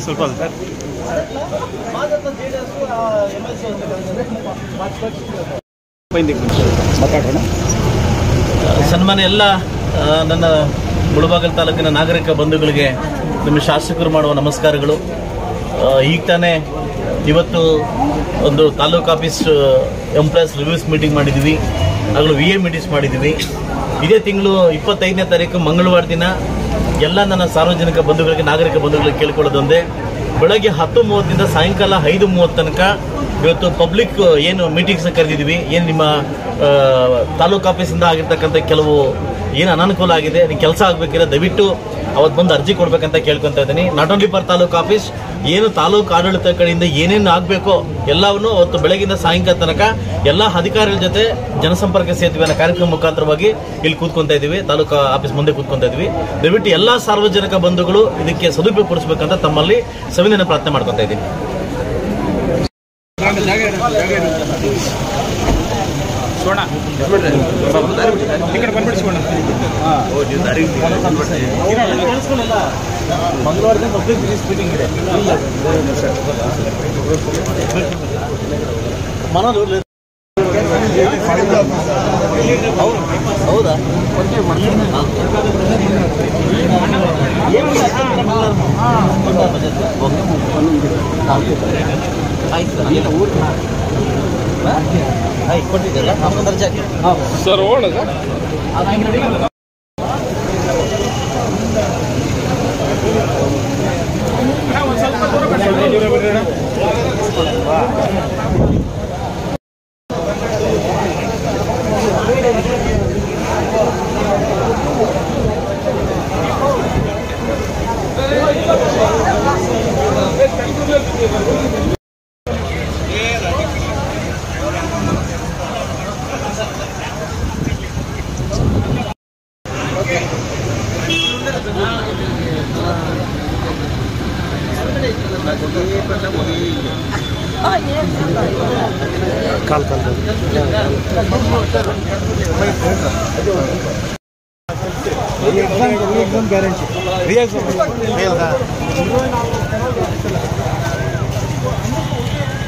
ಸ್ವಲ್ಪ ಸನ್ಮಾನ್ಯ ಎಲ್ಲ ನನ್ನ ಮುಳಬಾಗಿಲು ತಾಲೂಕಿನ ನಾಗರಿಕ ಬಂಧುಗಳಿಗೆ ನಿಮ್ಮ ಶಾಸಕರು ಮಾಡುವ ನಮಸ್ಕಾರಗಳು. ಈಗ ತಾನೇ ಇವತ್ತು ಒಂದು taluk office employees reviews meeting ಮಾಡಿದ್ವಿ, ಆಗಲೂ VA ಮೀಟಿಂಗ್ಸ್ ಮಾಡಿದ್ವಿ. ಇದೇ ತಿಂಗಳು 25ನೇ ತಾರೀಕು ಮಂಗಳವಾರ ದಿನ ಎಲ್ಲ ನನ್ನ ಸಾರ್ವಜನಿಕ ಬಂಧುಗಳಿಗೆ ನಾಗರಿಕ ಬಂಧುಗಳಿಗೆ ಕೇಳ್ಕೊಳ್ಳೋದೊಂದೇ, ಬೆಳಗ್ಗೆ 10:30ದಿಂದ ಸಾಯಂಕಾಲ 5:30 ತನಕ ಇವತ್ತು ಪಬ್ಲಿಕ್ ಏನು ಮೀಟಿಂಗ್ಸ್ನ ಕರೆದಿದ್ವಿ. ಏನು ನಿಮ್ಮ ತಾಲೂಕು ಆಫೀಸಿಂದ ಆಗಿರ್ತಕ್ಕಂಥ ಕೆಲವು ಏನು ಅನಾನುಕೂಲ ಆಗಿದೆ, ನೀವು ಕೆಲಸ ಆಗಬೇಕಿಲ್ಲ ದಯವಿಟ್ಟು ಅವತ್ತು ಬಂದು ಅರ್ಜಿ ಕೊಡಬೇಕಂತ ಕೇಳ್ಕೊತಾ ಇದ್ದೀನಿ. Not only for taluk office, ಏನು ತಾಲೂಕು ಆಡಳಿತ ಕಡೆಯಿಂದ ಏನೇನು ಆಗಬೇಕೋ ಎಲ್ಲವನ್ನು ಅವತ್ತು ಬೆಳಗಿನ ಸಾಯಂಕಾಲ ತನಕ ಎಲ್ಲ ಅಧಿಕಾರಿಗಳ ಜೊತೆ ಜನಸಂಪರ್ಕ ಸೇತುವೆ ಅನ್ನೋ ಕಾರ್ಯಕ್ರಮ ಮುಖಾಂತರವಾಗಿ ಇಲ್ಲಿ ಕೂತ್ಕೊಂತ ಇದ್ದೀವಿ, ತಾಲೂಕು ಆಫೀಸ್ ಮುಂದೆ ಕೂತ್ಕೊಂತ ಇದ್ವಿ. ದಯವಿಟ್ಟು ಎಲ್ಲ ಸಾರ್ವಜನಿಕ ಬಂಧುಗಳು ಇದಕ್ಕೆ ಸದುಪಯೋಗ ಪಡಿಸಬೇಕಂತ ತಮ್ಮಲ್ಲಿ ಸವಿನಯ ಪ್ರಾರ್ಥನೆ ಮಾಡ್ಕೊತಾ ಇದ್ದೀನಿ. ಮಂಗಳವಾರದಿಂದ ಪಬ್ಲಿಕ್ ಮೀಟಿಂಗ್ ಇದೆ. ಹೌದಾ? ಆಯ್ತು ಕೊಟ್ಟಿದ್ದಲ್ಲ ನಮ್ಗೊಂದು ಅರ್ಜಿ ಹಾಕಿ ಸರ್ ಹೋಗೋಣ ಗ್ಯಾರಂಟಿ